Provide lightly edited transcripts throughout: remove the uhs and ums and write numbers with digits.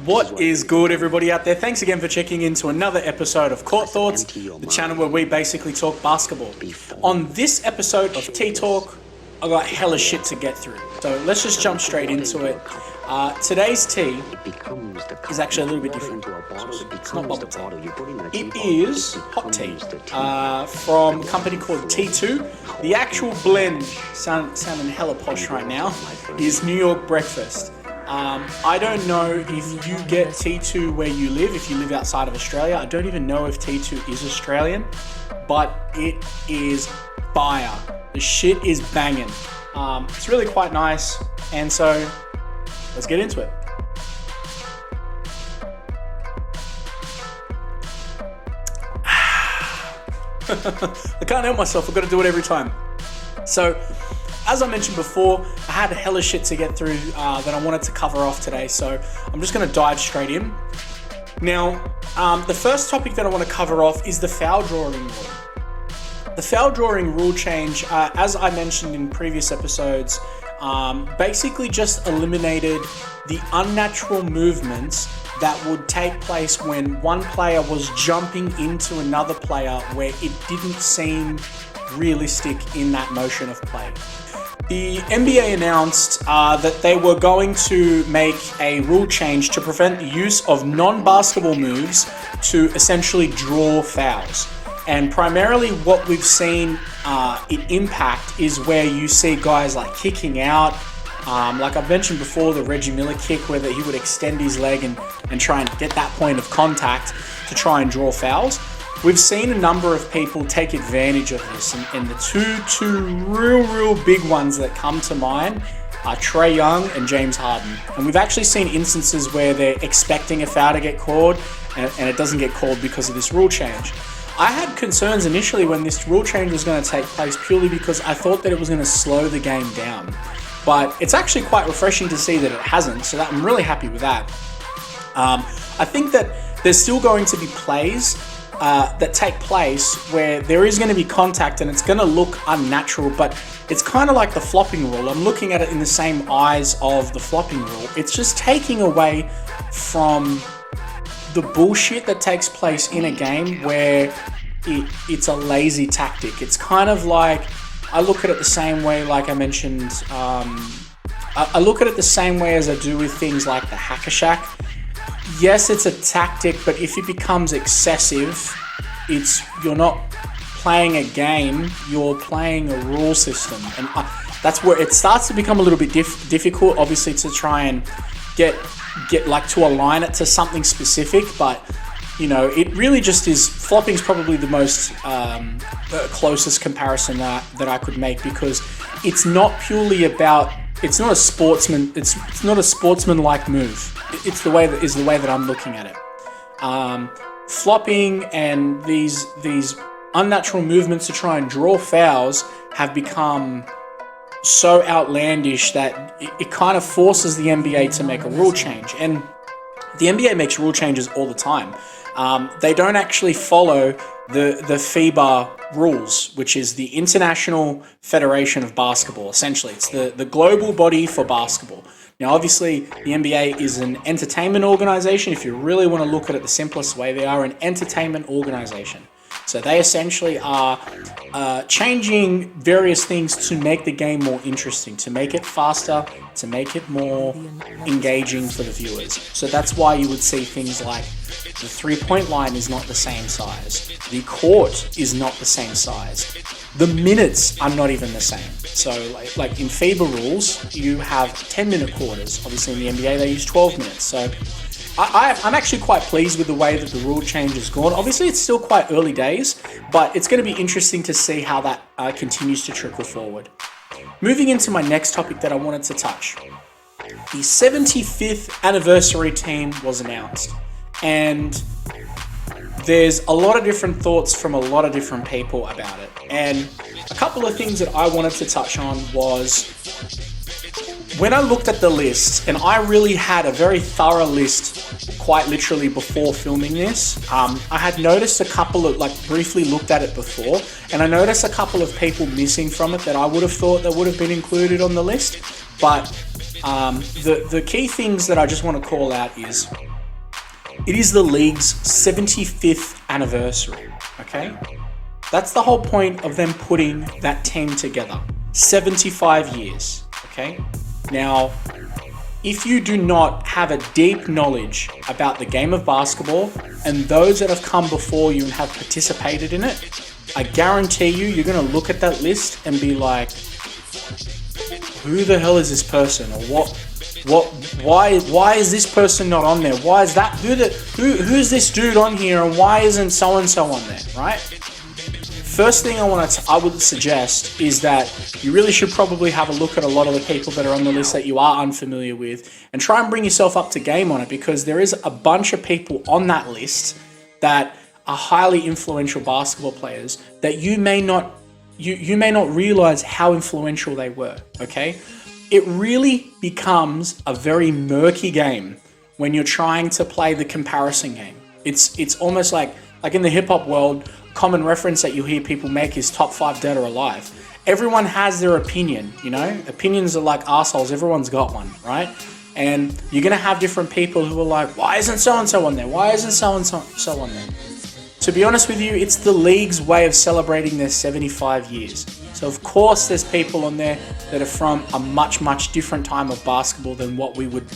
What is good, everybody out there? Thanks again for checking into another episode of Court Thoughts, the channel where we basically talk basketball. On this episode of Tea Talk, I got hella shit to get through, so let's just jump straight into it. Today's tea is actually a little bit different. It's not bubble tea. It is hot tea from a company called T2. The actual blend, sounding hella posh right now, is New York Breakfast. I don't know if you get T2 where you live, if you live outside of Australia. I don't even know if T2 is Australian, but it is fire. The shit is banging. It's really quite nice, and so let's get into it. I can't help myself, I've got to do it every time. So, as I mentioned before, I had a hella shit to get through that I wanted to cover off today, so I'm just going to dive straight in. Now, the first topic that I want to cover off is the foul drawing rule. The foul drawing rule change, as I mentioned in previous episodes, basically just eliminated the unnatural movements that would take place when one player was jumping into another player where it didn't seem realistic in that motion of play. The NBA announced that they were going to make a rule change to prevent the use of non-basketball moves to essentially draw fouls. And primarily what we've seen it impact is where you see guys like kicking out, like I've mentioned before, the Reggie Miller kick, where he would extend his leg and try and get that point of contact to try and draw fouls. We've seen a number of people take advantage of this, and the two real big ones that come to mind are Trae Young and James Harden. And we've actually seen instances where they're expecting a foul to get called, and it doesn't get called because of this rule change. I had concerns initially when this rule change was going to take place purely because I thought that it was going to slow the game down. But it's actually quite refreshing to see that it hasn't, so I'm really happy with that. I think that there's still going to be plays that take place where there is going to be contact and it's going to look unnatural, but it's kind of like the flopping rule. I'm looking at it in the same eyes of the flopping rule. It's just taking away from the bullshit that takes place in a game where it's a lazy tactic. It's kind of like, I look at it the same way, like I mentioned, I look at it the same way as I do with things like the Hacker Shack. Yes, it's a tactic, but if it becomes excessive, you're not playing a game, you're playing a rule system. And that's where it starts to become a little bit difficult, obviously, to try and get like to align it to something specific, but you know, it really just is. Flopping is probably the most closest comparison that I could make, because it's not purely about. It's not a sportsman. It's not a sportsman-like move. It's the way that I'm looking at it. Flopping and these unnatural movements to try and draw fouls have become so outlandish that it kind of forces the NBA to make a rule change. And the NBA makes rule changes all the time. They don't actually follow the FIBA rules, which is the International Federation of Basketball. Essentially, it's the global body for basketball. Now, obviously, the NBA is an entertainment organization. If you really want to look at it the simplest way, they are an entertainment organization. So they essentially are changing various things to make the game more interesting, to make it faster, to make it more engaging for the viewers. So that's why you would see things like the three-point line is not the same size. The court is not the same size. The minutes are not even the same. So like in FIBA rules, you have 10-minute quarters. Obviously in the NBA, they use 12 minutes. So I'm actually quite pleased with the way that the rule change has gone. Obviously, it's still quite early days, but it's going to be interesting to see how that continues to trickle forward. Moving into my next topic that I wanted to touch. The 75th anniversary team was announced, and there's a lot of different thoughts from a lot of different people about it. And a couple of things that I wanted to touch on was, when I looked at the list, and I really had a very thorough list quite literally before filming this, I had noticed a couple of, briefly looked at it before, and I noticed a couple of people missing from it that I would have thought that would have been included on the list. But the key things that I just want to call out is It is the league's 75th anniversary, okay? That's the whole point of them putting that team together. 75 years, okay? Now, if you do not have a deep knowledge about the game of basketball and those that have come before you and have participated in it, I guarantee you're going to look at that list and be like, who the hell is this person? Or why is this person not on there? Why is that, who's this dude on here and why isn't so-and-so on there, right? First thing I would suggest is that you really should probably have a look at a lot of the people that are on the list that you are unfamiliar with and try and bring yourself up to game on it, because there is a bunch of people on that list that are highly influential basketball players that you may not realize how influential they were, okay? It really becomes a very murky game when you're trying to play the comparison game. It's almost like in the hip-hop world, common reference that you hear people make is top 5 dead or alive. Everyone has their opinion, you know? Opinions are like assholes, everyone's got one, right? And you're gonna have different people who are like, why isn't so-and-so on there? Why isn't so-and-so on there? To be honest with you, it's the league's way of celebrating their 75 years. So of course there's people on there that are from a much, much different time of basketball than what we would,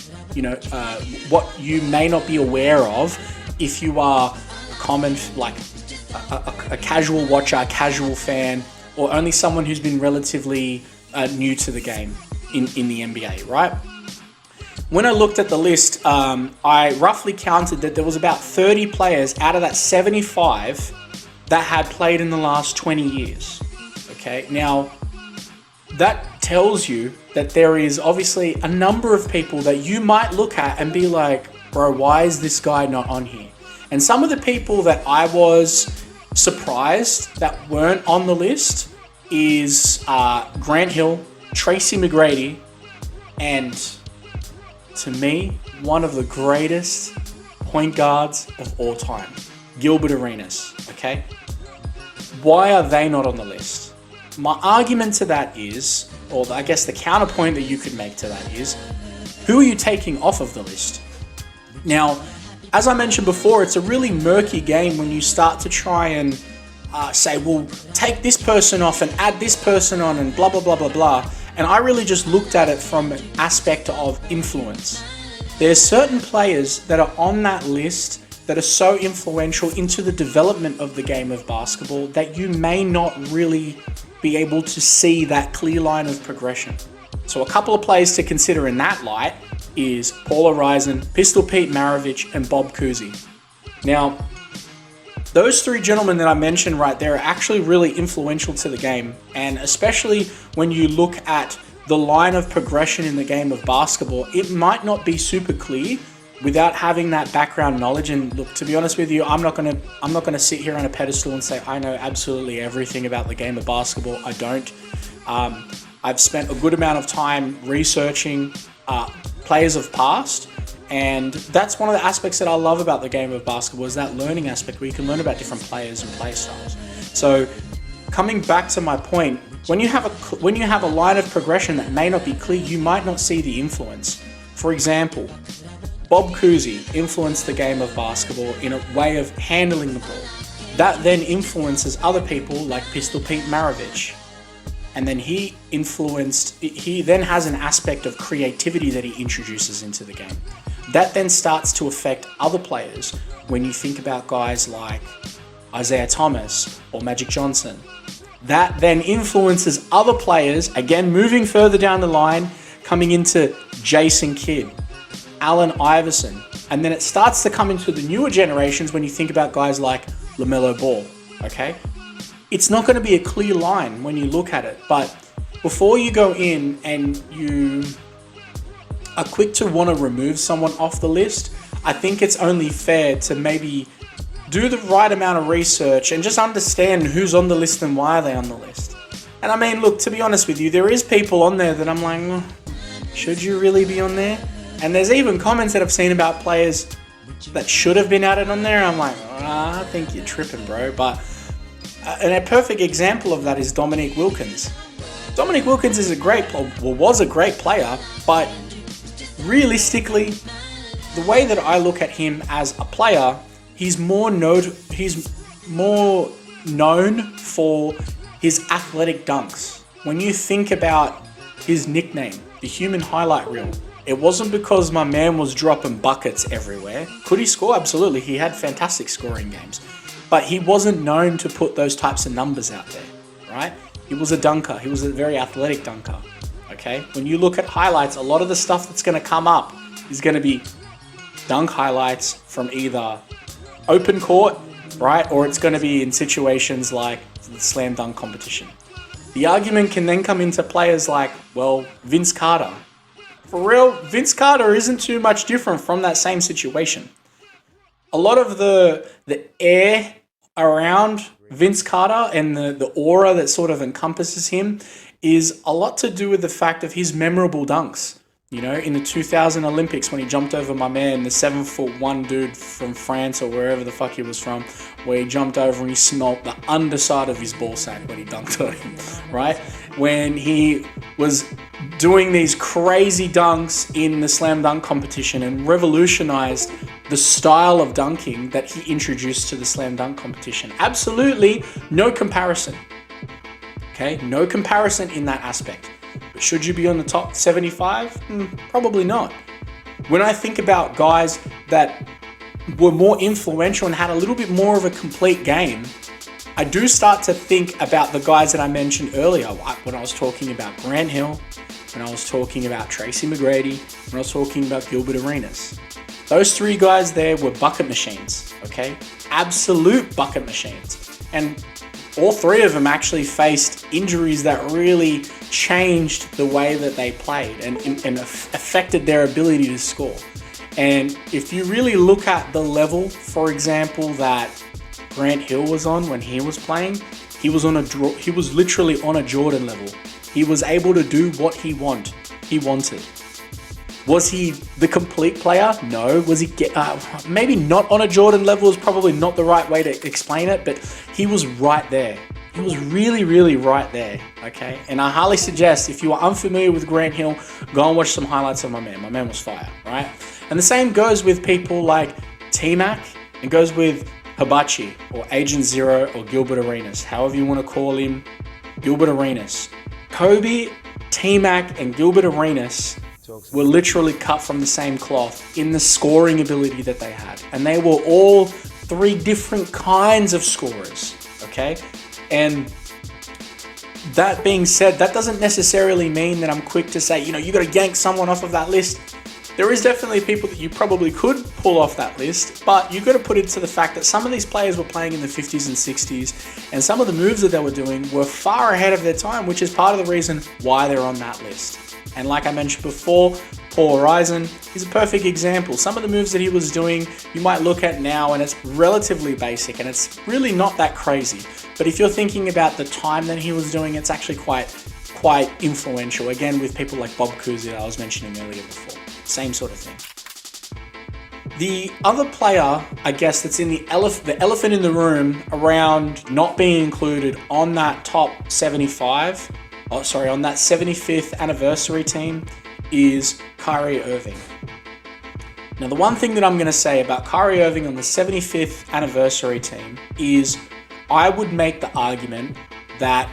what you may not be aware of if you are common, like a casual watcher, a casual fan, or only someone who's been relatively new to the game in the NBA, right? When I looked at the list, I roughly counted that there was about 30 players out of that 75 that had played in the last 20 years. Okay, now that tells you that there is obviously a number of people that you might look at and be like, bro, why is this guy not on here? And some of the people that I was surprised that weren't on the list is Grant Hill, Tracy McGrady, and to me, one of the greatest point guards of all time, Gilbert Arenas, okay? Why are they not on the list? My argument to that is, or I guess the counterpoint that you could make to that is, who are you taking off of the list? Now, as I mentioned before, it's a really murky game when you start to try and say, well, take this person off and add this person on and blah, blah, blah, blah, blah. And I really just looked at it from an aspect of influence. There's certain players that are on that list that are so influential into the development of the game of basketball that you may not really be able to see that clear line of progression. So a couple of players to consider in that light is Paul Arizin, Pistol Pete Maravich, and Bob Cousy. Now, those three gentlemen that I mentioned right there are actually really influential to the game, and especially when you look at the line of progression in the game of basketball, it might not be super clear without having that background knowledge. And look, to be honest with you, I'm not gonna sit here on a pedestal and say I know absolutely everything about the game of basketball. I don't. I've spent a good amount of time researching players of past. And that's one of the aspects that I love about the game of basketball, is that learning aspect where you can learn about different players and play styles. So coming back to my point, when you have a line of progression that may not be clear, you might not see the influence. For example, Bob Cousy influenced the game of basketball in a way of handling the ball. That then influences other people like Pistol Pete Maravich. And then he then has an aspect of creativity that he introduces into the game. That then starts to affect other players when you think about guys like Isaiah Thomas or Magic Johnson. That then influences other players, again, moving further down the line, coming into Jason Kidd, Allen Iverson. And then it starts to come into the newer generations when you think about guys like LaMelo Ball, okay? It's not going to be a clear line when you look at it, but before you go in and you are quick to want to remove someone off the list, I think it's only fair to maybe do the right amount of research and just understand who's on the list and why are they on the list. And I mean, look, to be honest with you, there is people on there that I'm like, should you really be on there? And there's even comments that I've seen about players that should have been added on there. I'm like, I think you're tripping, bro. But and a perfect example of that is Dominique Wilkins. Dominique Wilkins was a great player, but realistically, the way that I look at him as a player, he's more known for his athletic dunks. When you think about his nickname, the human highlight reel, it wasn't because my man was dropping buckets everywhere. Could he score? Absolutely. He had fantastic scoring games. But he wasn't known to put those types of numbers out there, right? He was a dunker. He was a very athletic dunker, okay? When you look at highlights, a lot of the stuff that's going to come up is going to be dunk highlights from either open court, right? Or it's going to be in situations like the slam dunk competition. The argument can then come into players like, well, Vince Carter. For real, Vince Carter isn't too much different from that same situation. A lot of the air around Vince Carter and the aura that sort of encompasses him is a lot to do with the fact of his memorable dunks. You know, in the 2000 Olympics when he jumped over my man, the 7'1" dude from France or wherever the fuck he was from, where he jumped over and he smelt the underside of his ball sack when he dunked on him, right? When he was doing these crazy dunks in the slam dunk competition and revolutionized the style of dunking that he introduced to the slam dunk competition. Absolutely no comparison. Okay, no comparison in that aspect. But should you be on the top 75? Probably not. When I think about guys that were more influential and had a little bit more of a complete game, I do start to think about the guys that I mentioned earlier when I was talking about Grant Hill, when I was talking about Tracy McGrady, when I was talking about Gilbert Arenas. Those three guys there were bucket machines, okay? Absolute bucket machines. And all three of them actually faced injuries that really changed the way that they played and affected their ability to score. And if you really look at the level, for example, that Grant Hill was on when he was playing, he was literally on a Jordan level. He was able to do what he wanted. Was he the complete player? No. Was he maybe not on a Jordan level is probably not the right way to explain it, but he was right there. He was really, really right there, okay? And I highly suggest, if you are unfamiliar with Grant Hill, go and watch some highlights of my man. My man was fire, right? And the same goes with people like T-Mac. It goes with Hibachi or Agent Zero or Gilbert Arenas, however you want to call him, Gilbert Arenas. Kobe, T-Mac, and Gilbert Arenas were literally cut from the same cloth in the scoring ability that they had. And they were all three different kinds of scorers, okay? And that being said, that doesn't necessarily mean that I'm quick to say, you got to yank someone off of that list. There is definitely people that you probably could pull off that list, but you've got to put it to the fact that some of these players were playing in the 50s and 60s, and some of the moves that they were doing were far ahead of their time, which is part of the reason why they're on that list. And like I mentioned before, Paul Horizon is a perfect example. Some of the moves that he was doing, you might look at now and it's relatively basic and it's really not that crazy. But if you're thinking about the time that he was doing, it's actually quite influential. Again, with people like Bob Cousy that I was mentioning earlier before. Same sort of thing. The other player, I guess, that's in the elephant in the room around not being included on that top 75, on that 75th anniversary team is Kyrie Irving. Now, the one thing that I'm going to say about Kyrie Irving on the 75th anniversary team is I would make the argument that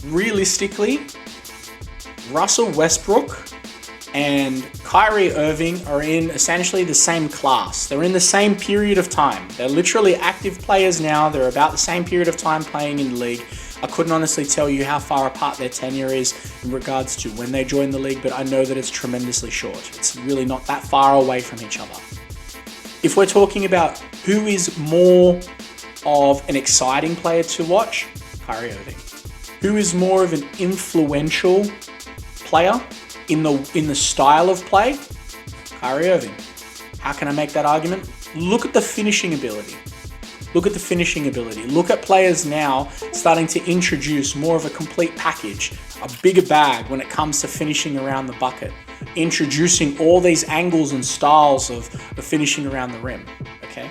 realistically, Russell Westbrook and Kyrie Irving are in essentially the same class. They're in the same period of time. They're literally active players now. They're about the same period of time playing in the league. I couldn't honestly tell you how far apart their tenure is in regards to when they joined the league, but I know that it's tremendously short. It's really not that far away from each other. If we're talking about who is more of an exciting player to watch, Kyrie Irving. Who is more of an influential player in the style of play? Kyrie Irving. How can I make that argument? Look at the finishing ability. Look at players now starting to introduce more of a complete package, a bigger bag when it comes to finishing around the bucket, introducing all these angles and styles of finishing around the rim, okay?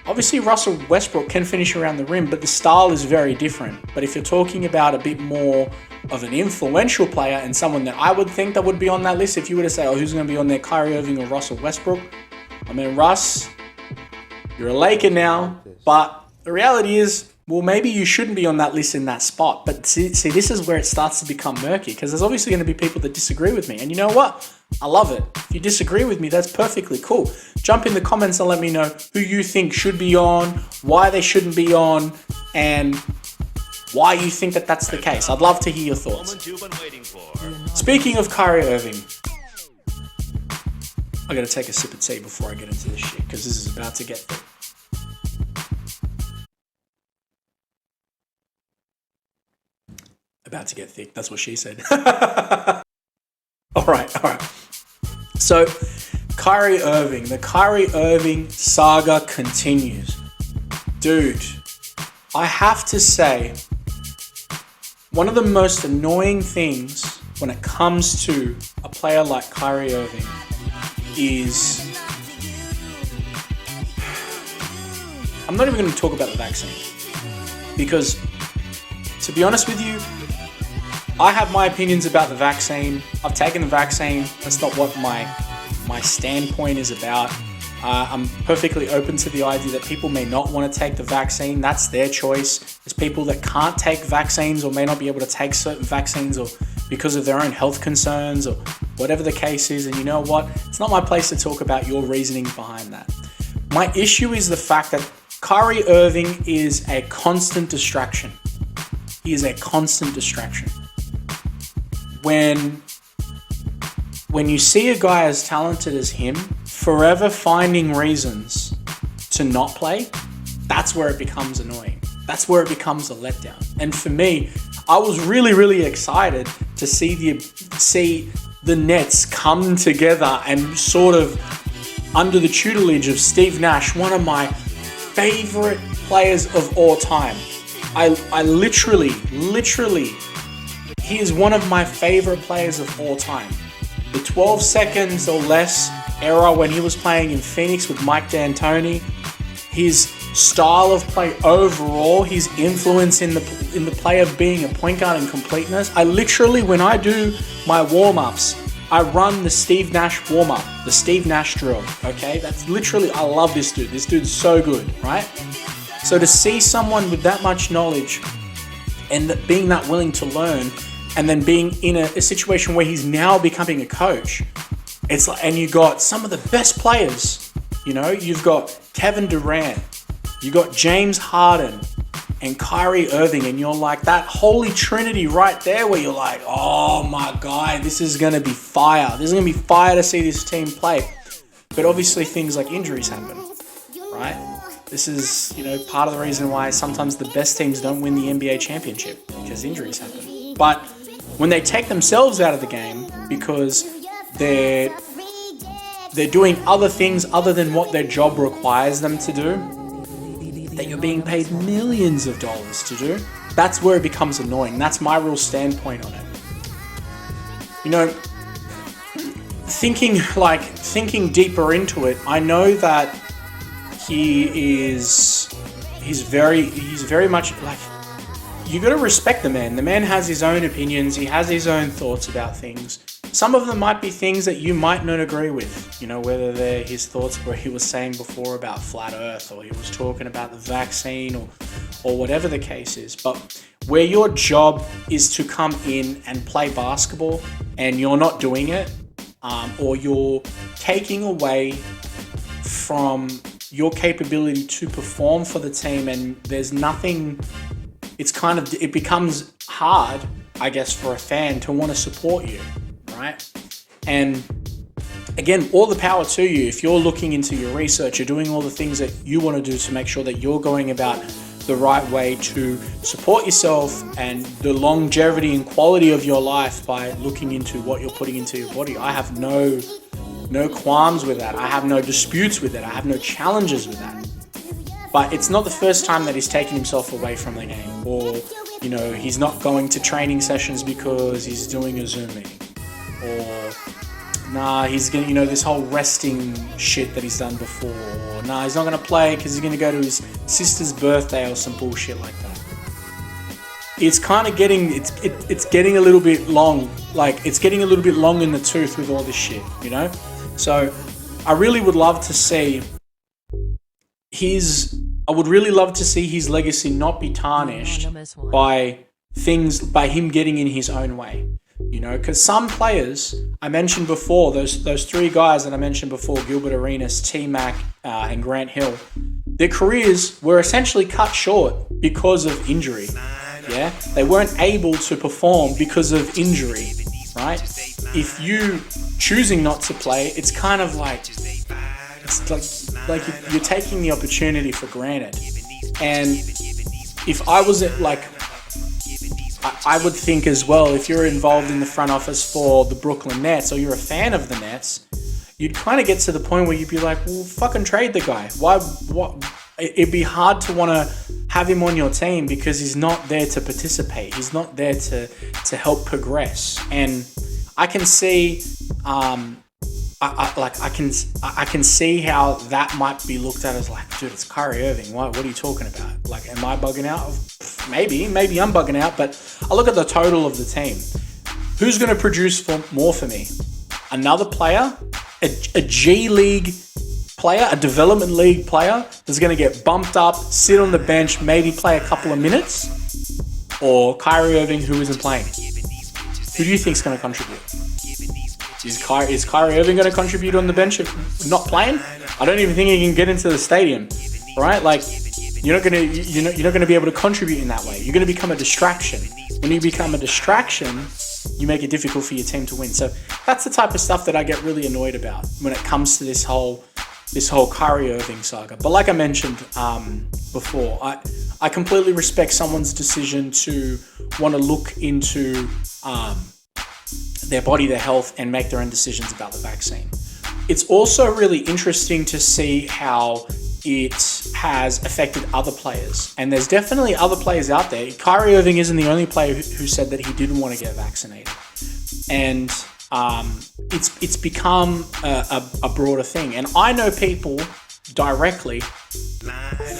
Obviously, Russell Westbrook can finish around the rim, but the style is very different. But if you're talking about a bit more of an influential player and someone that I would think that would be on that list, if you were to say, oh, who's going to be on there, Kyrie Irving or Russell Westbrook? I mean, Russ, you're a Laker now, but the reality is, well, maybe you shouldn't be on that list in that spot. But see, this is where it starts to become murky, because there's obviously going to be people that disagree with me. And you know what? I love it. If you disagree with me, that's perfectly cool. Jump in the comments and let me know who you think should be on, why they shouldn't be on, and why you think that that's the case. I'd love to hear your thoughts. Speaking of Kyrie Irving, I gotta take a sip of tea before I get into this shit, because this is about to get thick. About to get thick, that's what she said. All right. So, Kyrie Irving, the Kyrie Irving saga continues. Dude, I have to say, one of the most annoying things when it comes to a player like Kyrie Irving is, I'm not even going to talk about the vaccine, because to be honest with you, I have my opinions about the vaccine. I've taken the vaccine. That's not what my standpoint is about. I'm perfectly open to the idea that people may not want to take the vaccine. That's their choice. There's people that can't take vaccines or may not be able to take certain vaccines or because of their own health concerns or whatever the case is. And you know what? It's not my place to talk about your reasoning behind that. My issue is the fact that Kyrie Irving is a constant distraction. He is a constant distraction. When you see a guy as talented as him forever finding reasons to not play, that's where it becomes annoying. That's where it becomes a letdown. And for me, I was really, really excited to see the Nets come together and sort of under the tutelage of Steve Nash, one of my favorite players of all time. I literally, he is one of my favorite players of all time. The 12 seconds or less era when he was playing in Phoenix with Mike D'Antoni, his style of play overall, his influence in the play of being a point guard and completeness. I literally, when I do my warm-ups, I run the Steve Nash warm-up, the Steve Nash drill, okay? That's literally, I love this dude. This dude's so good, right? So to see someone with that much knowledge and being that willing to learn, and then being in a situation where he's now becoming a coach, it's like, and you got some of the best players, you know, you've got Kevin Durant, you got James Harden and Kyrie Irving, and you're like that holy trinity right there where you're like, oh my God, this is going to be fire. This is going to be fire to see this team play. But obviously things like injuries happen, right? This is, you know, part of the reason why sometimes the best teams don't win the NBA championship, because injuries happen. But when they take themselves out of the game because they're doing other things other than what their job requires them to do, that you're being paid millions of dollars to do, that's where it becomes annoying. That's my real standpoint on it. You know, thinking deeper into it, I know that he's very much like, you got to respect the man. The man has his own opinions. He has his own thoughts about things. Some of them might be things that you might not agree with. You know, whether they're his thoughts where he was saying before about flat earth, or he was talking about the vaccine, or whatever the case is. But where your job is to come in and play basketball and you're not doing it, or you're taking away from your capability to perform for the team, and there's nothing, it becomes hard, I guess, for a fan to want to support you, right? And again, all the power to you. If you're looking into your research, you're doing all the things that you want to do to make sure that you're going about the right way to support yourself and the longevity and quality of your life by looking into what you're putting into your body. I have no qualms with that. I have no disputes with it. I have no challenges with that. But it's not the first time that he's taken himself away from the game, or, you know, he's not going to training sessions because he's doing a Zoom meeting, or he's gonna, you know, this whole resting shit that he's done before, or he's not gonna play because he's gonna go to his sister's birthday or some bullshit like that. it's kind of getting it's getting a little bit long. Like it's getting a little bit long in the tooth with all this shit, you know. So I really would love to see his legacy not be tarnished by him getting in his own way, you know. Because some players I mentioned before, those three guys that I mentioned before, Gilbert Arenas, T-Mac, and Grant Hill, their careers were essentially cut short because of injury. Yeah, they weren't able to perform because of injury, right? If you choosing not to play, it's kind of like you're taking the opportunity for granted. And if I was I would think as well, if you're involved in the front office for the Brooklyn Nets or you're a fan of the Nets, you'd kind of get to the point where you'd be like, well, fucking trade the guy. Why? What? It'd be hard to want to have him on your team because he's not there to participate. He's not there to help progress. And I can see, I can see how that might be looked at as like, dude, it's Kyrie Irving. What are you talking about? Like, am I bugging out? Maybe I'm bugging out. But I look at the total of the team. Who's going to produce more for me? Another player, a G League player, a development league player that's going to get bumped up, sit on the bench, maybe play a couple of minutes, or Kyrie Irving who isn't playing? Who do you think is going to contribute? Is Kyrie Irving going to contribute on the bench if not playing? I don't even think he can get into the stadium, right? Like you're not going to be able to contribute in that way. You're going to become a distraction. When you become a distraction, you make it difficult for your team to win. So that's the type of stuff that I get really annoyed about when it comes to this whole Kyrie Irving saga. But like I mentioned before, I completely respect someone's decision to want to look into their body, their health, and make their own decisions about the vaccine. It's also really interesting to see how it has affected other players. And there's definitely other players out there. Kyrie Irving isn't the only player who said that he didn't want to get vaccinated. And it's become a broader thing. And I know people directly,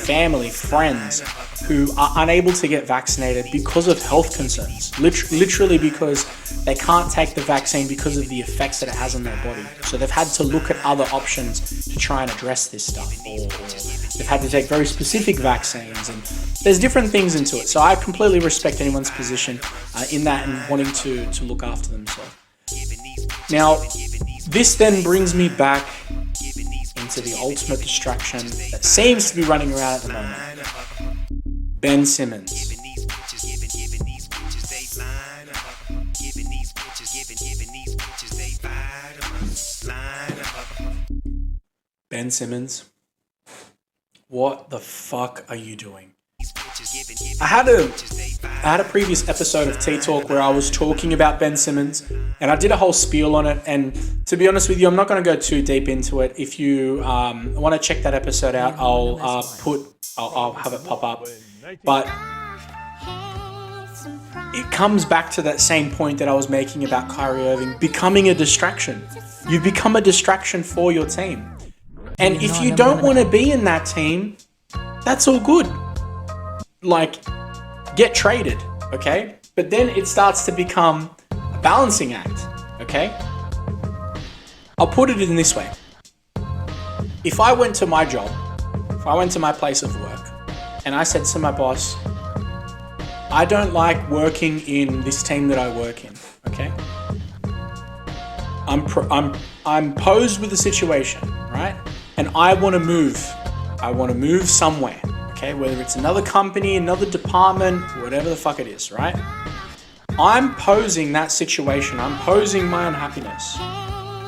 family, friends, who are unable to get vaccinated because of health concerns. Literally because they can't take the vaccine because of the effects that it has on their body. So they've had to look at other options to try and address this stuff. Or they've had to take very specific vaccines, and there's different things into it. So I completely respect anyone's position in that and wanting to look after themselves. Now, this then brings me back into the ultimate distraction that seems to be running around at the moment. Ben Simmons. Ben Simmons, what the fuck are you doing? I had a previous episode of Tea Talk where I was talking about Ben Simmons, and I did a whole spiel on it. And to be honest with you, I'm not going to go too deep into it. If you want to check that episode out, I'll have it pop up. But it comes back to that same point that I was making about Kyrie Irving becoming a distraction. You've become a distraction for your team. And if you don't want to be in that team, that's all good. Like, get traded, okay? But then it starts to become a balancing act, okay? I'll put it in this way. If I went to my job, if I went to my place of work, and I said to my boss, I don't like working in this team that I work in, okay? I'm posed with a situation, right? And I want to move. I want to move somewhere, okay? Whether it's another company, another department, whatever the fuck it is, right? I'm posing that situation. I'm posing my unhappiness.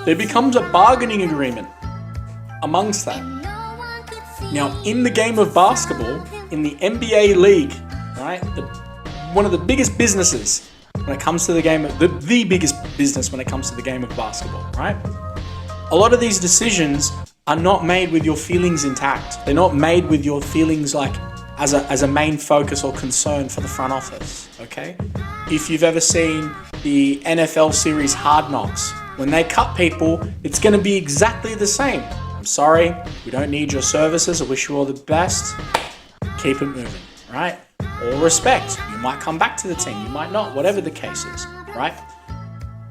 There becomes a bargaining agreement amongst that. Now, in the game of basketball, in the NBA league, right? One of the biggest businesses when it comes to the game, the biggest business when it comes to the game of basketball, right? A lot of these decisions are not made with your feelings intact. They're not made with your feelings like as a main focus or concern for the front office, okay? If you've ever seen the NFL series Hard Knocks, when they cut people, it's going to be exactly the same. I'm sorry, we don't need your services. I wish you all the best. Keep it moving, right? or respect. You might come back to the team, you might not, whatever the case is, right?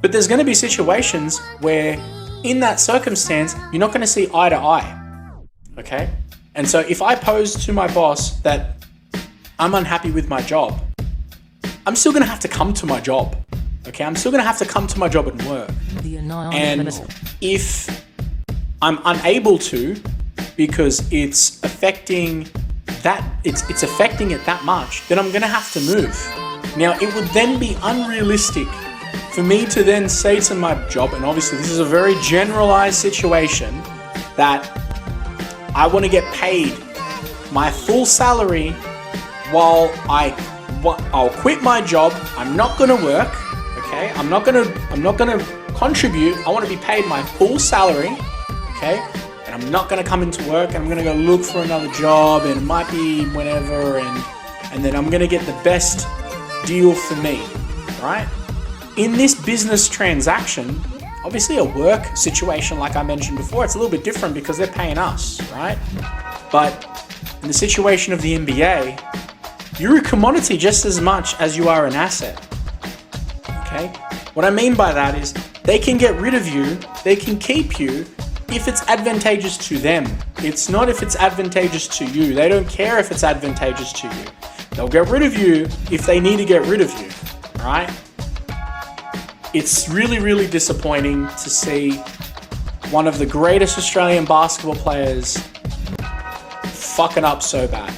But there's going to be situations where in that circumstance, you're not going to see eye to eye, okay? And so if I pose to my boss that I'm unhappy with my job, I'm still going to have to come to my job, okay? I'm still going to have to come to my job and work. And if I'm unable to, because it's affecting it's affecting it that much, then I'm going to have to move. Now, it would then be unrealistic for me to then say to my job, and obviously this is a very generalized situation, that I want to get paid my full salary while I'll quit my job. I'm not going to work, okay? I'm not going to contribute. I want to be paid my full salary, okay? And I'm not going to come into work, and I'm going to go look for another job, and it might be whenever, and then I'm going to get the best deal for me, right? In this business transaction, obviously a work situation, like I mentioned before, it's a little bit different because they're paying us, right? But in the situation of the NBA, you're a commodity just as much as you are an asset, okay? What I mean by that is they can get rid of you, they can keep you if it's advantageous to them. It's not if it's advantageous to you. They don't care if it's advantageous to you. They'll get rid of you if they need to get rid of you, right? It's really, really disappointing to see one of the greatest Australian basketball players fucking up so bad.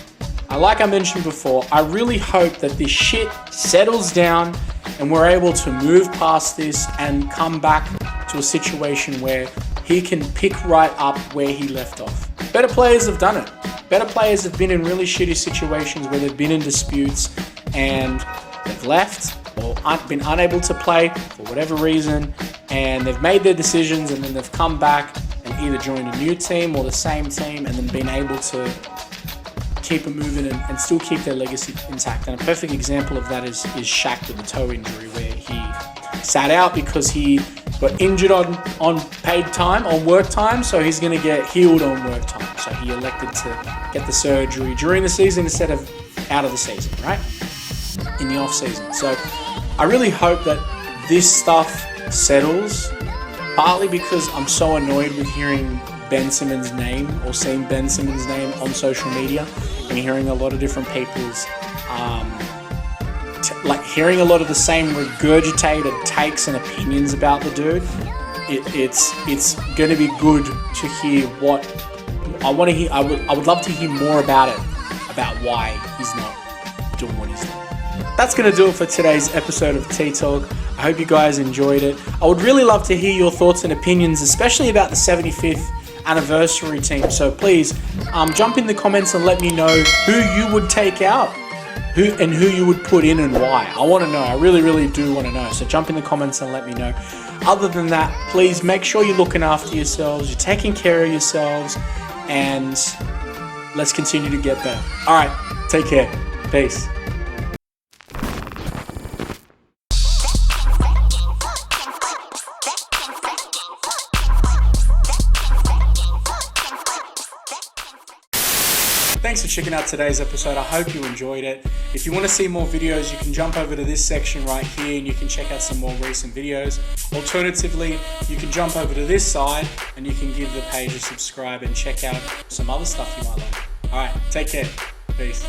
Like I mentioned before, I really hope that this shit settles down and we're able to move past this and come back to a situation where he can pick right up where he left off. Better players have done it. Better players have been in really shitty situations where they've been in disputes and they've left or been unable to play for whatever reason, and they've made their decisions, and then they've come back and either joined a new team or the same team, and then been able to keep it moving and still keep their legacy intact. And a perfect example of that is Shaq with the toe injury, where he sat out because he got injured on paid time, on work time, so he's going to get healed on work time. So he elected to get the surgery during the season instead of out of the season, right? In the off season. So I really hope that this stuff settles, partly because I'm so annoyed with hearing Ben Simmons' name or seeing Ben Simmons' name on social media and hearing a lot of different people's hearing a lot of the same regurgitated takes and opinions about the dude. It's going to be good to hear what I want to hear. I would love to hear more about it, about why he's not doing what he's doing. That's going to do it for today's episode of Tea Talk. I hope you guys enjoyed it. I would really love to hear your thoughts and opinions, especially about the 75th anniversary team. So please jump in the comments and let me know who you would take out, who you would put in and why. I want to know. I really, really do want to know. So jump in the comments and let me know. Other than that, please make sure you're looking after yourselves, you're taking care of yourselves, and let's continue to get better. All right, take care. Peace. Thanks for checking out today's episode. I hope you enjoyed it. If you want to see more videos, you can jump over to this section right here and you can check out some more recent videos. Alternatively, you can jump over to this side and you can give the page a subscribe and check out some other stuff you might like. All right, take care. Peace.